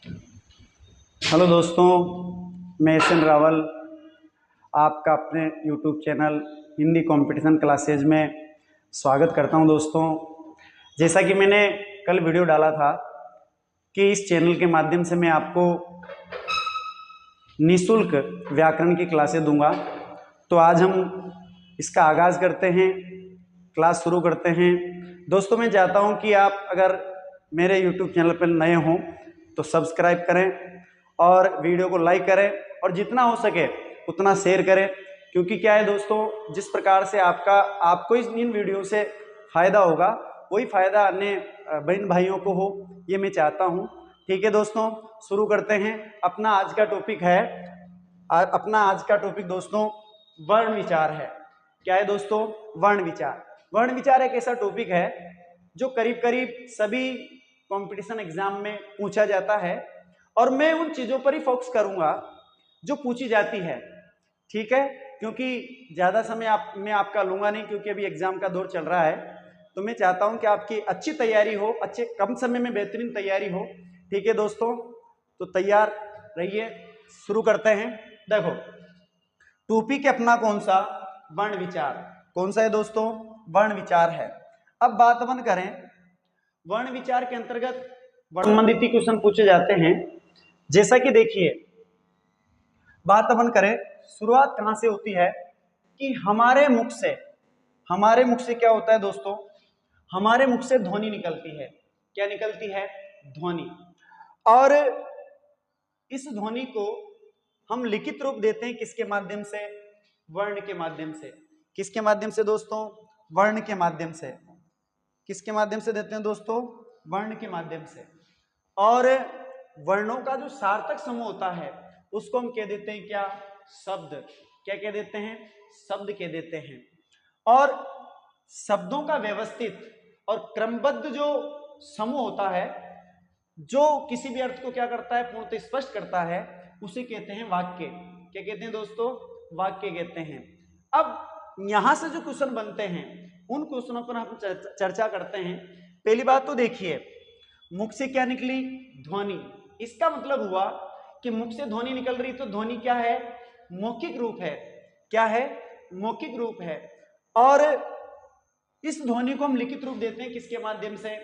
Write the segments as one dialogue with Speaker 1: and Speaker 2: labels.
Speaker 1: Hello दोस्तों, मैं S N Rawal आपका अपने YouTube channel Hindi competition classes में स्वागत करता हूं। दोस्तों, जैसा कि मैंने कल वीडियो डाला था कि इस चैनल के माध्यम से मैं आपको निःशुल्क व्याकरण की क्लासें दूंगा। तो आज हम इसका आगाज़ करते हैं, क्लास शुरू करते हैं। दोस्तों, मैं चाहता हूं कि आप अगर मेरे यूट्यूब चैनल पर नए हों तो सब्सक्राइब करें और वीडियो को लाइक करें और जितना हो सके उतना शेयर करें, क्योंकि क्या है दोस्तों, जिस प्रकार से आपको इन वीडियो से फ़ायदा होगा वही फ़ायदा अन्य बहन भाइयों को हो, ये मैं चाहता हूँ। ठीक है दोस्तों, शुरू करते हैं। अपना आज का टॉपिक दोस्तों वर्ण विचार है। क्या है दोस्तों? वर्ण विचार। वर्ण विचार एक ऐसा टॉपिक है जो करीब करीब सभी कंपटीशन एग्जाम में पूछा जाता है और मैं उन चीज़ों पर ही फोकस करूंगा जो पूछी जाती है। ठीक है, क्योंकि ज़्यादा समय मैं आपका लूंगा नहीं, क्योंकि अभी एग्जाम का दौर चल रहा है। तो मैं चाहता हूं कि आपकी अच्छी तैयारी हो, अच्छे कम समय में बेहतरीन तैयारी हो। ठीक है दोस्तों, तो तैयार रहिए, शुरू करते हैं। देखो, टॉपिक अपना कौन सा? वर्ण विचार। कौन सा है दोस्तों? वर्ण विचार है। अब बात अपन करें, वर्ण विचार के अंतर्गत संबंधित क्वेश्चन पूछे जाते हैं। जैसा कि देखिए, बात अपन करें, शुरुआत कहां से होती है कि हमारे मुख से क्या होता है दोस्तों? हमारे मुख से ध्वनि निकलती है। क्या निकलती है? ध्वनि। और इस ध्वनि को हम लिखित रूप देते हैं किसके माध्यम से? वर्ण के माध्यम से। किसके माध्यम से दोस्तों? वर्ण के माध्यम से। किसके माध्यम से देते हैं दोस्तों? वर्ण के माध्यम से। और वर्णों का जो सार्थक समूह होता है उसको हम कह देते हैं क्या? शब्द। क्या कह देते हैं? शब्द कह देते हैं। और शब्दों का व्यवस्थित और क्रमबद्ध जो समूह होता है, जो किसी भी अर्थ को क्या करता है? पूर्णतः स्पष्ट करता है, उसे कहते हैं वाक्य। क्या कहते हैं दोस्तों? वाक्य कहते हैं। अब यहां से जो क्वेश्चन बनते हैं उन क्वेश्चनों पर हम चर्चा करते हैं। पहली बात तो देखिए, मुख से क्या निकली? ध्वनि। इसका मतलब हुआ कि मुख से ध्वनि निकल रही, तो ध्वनि क्या है? मौखिक रूप है। क्या है? मौखिक रूप है। और इस ध्वनि को हम लिखित रूप देते हैं किसके माध्यम से?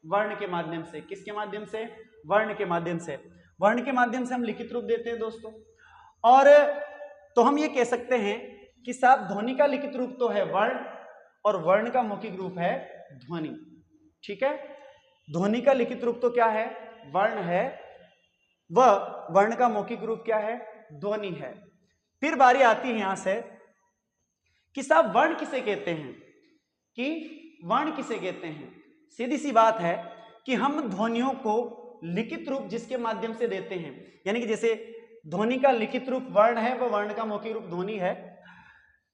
Speaker 1: वर्ण के माध्यम से। किसके माध्यम से? वर्ण के माध्यम से। वर्ण के माध्यम से हम लिखित रूप देते हैं दोस्तों। और तो हम ये कह सकते हैं कि साहब, ध्वनि का लिखित रूप तो है वर्ण और वर्ण का मौखिक रूप है ध्वनि। ठीक है, ध्वनि का लिखित रूप तो क्या है? वर्ण है, वह वर्ण का मौखिक रूप क्या है? ध्वनि है। फिर बारी आती है यहां से कि साहब वर्ण किसे कहते हैं? कि वर्ण किसे कहते हैं? सीधी सी बात है कि हम ध्वनियों को लिखित रूप जिसके माध्यम से देते हैं, यानी कि जैसे ध्वनि का लिखित रूप वर्ण है, वह वर्ण का मौखिक रूप ध्वनि है।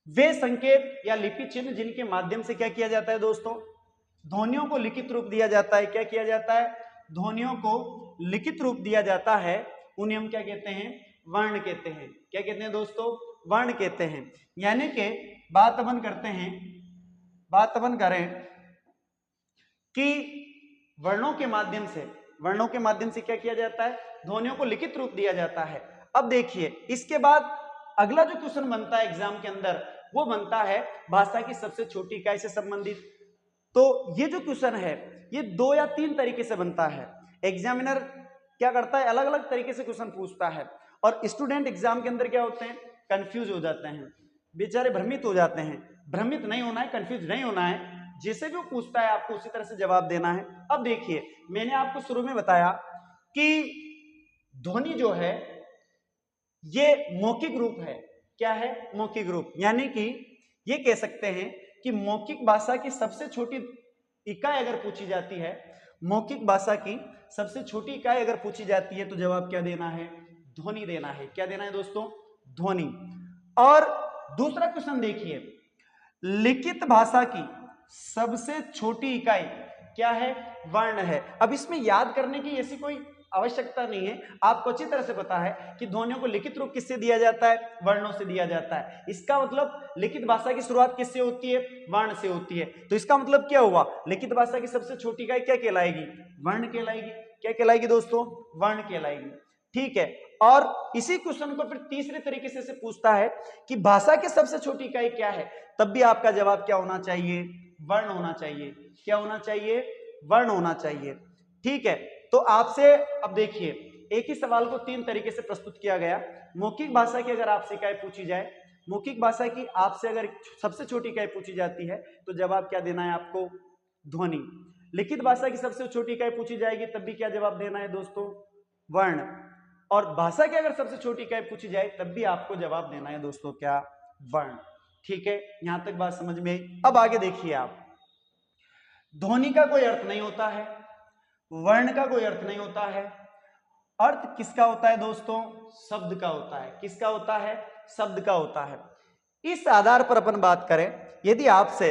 Speaker 1: वे संकेत या लिपि चिन्ह जिनके माध्यम से क्या किया जाता है दोस्तों? ध्वनियों को लिखित रूप दिया जाता है। क्या किया जाता है? ध्वनियों को लिखित रूप दिया जाता है। उन्हें हम क्या कहते हैं? वर्ण कहते हैं। क्या कहते हैं दोस्तों? वर्ण कहते हैं। यानी कि बात अपन करते हैं, बात अपन करें कि वर्णों के माध्यम से क्या किया जाता है? ध्वनियों को लिखित रूप दिया जाता है। अब देखिए, इसके बाद अगला जो क्वेश्चन बनता है एग्जाम के अंदर, वो बनता है भाषा की सबसे छोटी इकाई से संबंधित। तो ये जो क्वेश्चन है ये 2 या 3 तरीके से बनता है। एग्जामिनर क्या करता है? अलग अलग तरीके से क्वेश्चन पूछता है और स्टूडेंट एग्जाम के अंदर क्या होते हैं? कंफ्यूज हो जाते हैं, बेचारे भ्रमित हो जाते हैं। भ्रमित नहीं होना है, कंफ्यूज नहीं होना है। जैसे भी पूछता है आपको उसी तरह से जवाब देना है। अब देखिए, मैंने आपको शुरू में बताया कि ध्वनि जो है ये मौखिक रूप है। क्या है? मौखिक रूप। यानी कि ये कह सकते हैं कि मौखिक भाषा की सबसे छोटी इकाई अगर पूछी जाती है, मौखिक भाषा की सबसे छोटी इकाई अगर पूछी जाती है तो जवाब क्या देना है? ध्वनि देना है। क्या देना है दोस्तों? ध्वनि। और दूसरा क्वेश्चन देखिए, लिखित भाषा की सबसे छोटी इकाई क्या है? वर्ण है। अब इसमें याद करने की ऐसी कोई आवश्यकता नहीं है, आपको अच्छी तरह से पता है कि ध्वनियों को लिखित रूप किससे दिया जाता है, वर्णों से दिया जाता है। इसका मतलब लिखित भाषा की शुरुआत किससे होती है, वर्ण से होती है। तो इसका मतलब क्या हुआ, लिखित भाषा की सबसे छोटी इकाई क्या कहलाएगी, वर्ण कहलाएगी। क्या कहलाएगी दोस्तों, वर्ण कहलाएगी। ठीक है, और इसी क्वेश्चन को फिर तीसरे तरीके से पूछता है कि भाषा की सबसे छोटी इकाई क्या है, तब भी आपका जवाब क्या होना चाहिए, वर्ण होना चाहिए। क्या होना चाहिए, वर्ण होना चाहिए। ठीक है, तो आपसे अब देखिए एक ही सवाल को तीन तरीके से प्रस्तुत किया गया। मौखिक भाषा की अगर आपसे इकाई पूछी जाए, मौखिक भाषा की आपसे अगर सबसे छोटी इकाई पूछी जाती है तो जवाब क्या देना है आपको, ध्वनि। लिखित भाषा की सबसे छोटी इकाई पूछी जाएगी तब भी क्या जवाब देना है दोस्तों, वर्ण। और भाषा की अगर सबसे छोटी इकाई पूछी जाए तब भी आपको जवाब देना है दोस्तों क्या, वर्ण। ठीक है, यहां तक बात समझ में आई। अब आगे देखिए आप, ध्वनि का कोई अर्थ नहीं होता है, वर्ण का कोई अर्थ नहीं होता है, अर्थ किसका होता है दोस्तों, शब्द का होता है। किसका होता है, शब्द का होता है। इस आधार पर अपन बात करें, यदि आपसे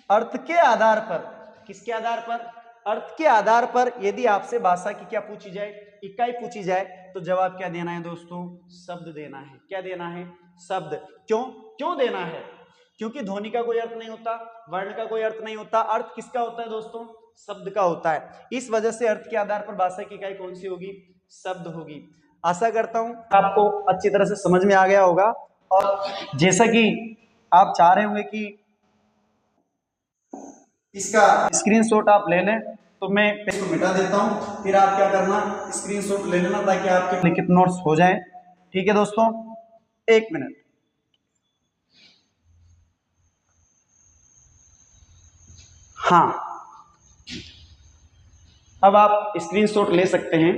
Speaker 1: अर्थ के आधार पर, किसके आधार पर, अर्थ के आधार पर यदि आपसे भाषा की क्या पूछी जाए, इकाई पूछी जाए, तो जवाब क्या देना है दोस्तों, शब्द देना है। क्या देना है, शब्द। क्यों, क्यों देना है, क्योंकि ध्वनि का कोई अर्थ नहीं होता, वर्ण का कोई अर्थ नहीं होता, अर्थ किसका होता है दोस्तों, शब्द का होता है। इस वजह से अर्थ के आधार पर भाषा की इकाई कौन सी होगी, शब्द होगी। आशा करता हूं आपको अच्छी तरह से समझ में आ गया होगा। और जैसा कि आप चाह रहे होंगे कि इसका स्क्रीनशॉट आप ले लें, तो मैं इसको मिटा देता हूं, फिर आप क्या करना, स्क्रीनशॉट ले लेना ताकि आपके लिखित नोट्स हो जाएं। ठीक है दोस्तों, एक मिनट। हाँ, अब आप स्क्रीनशॉट ले सकते हैं।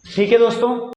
Speaker 1: ठीक है दोस्तों।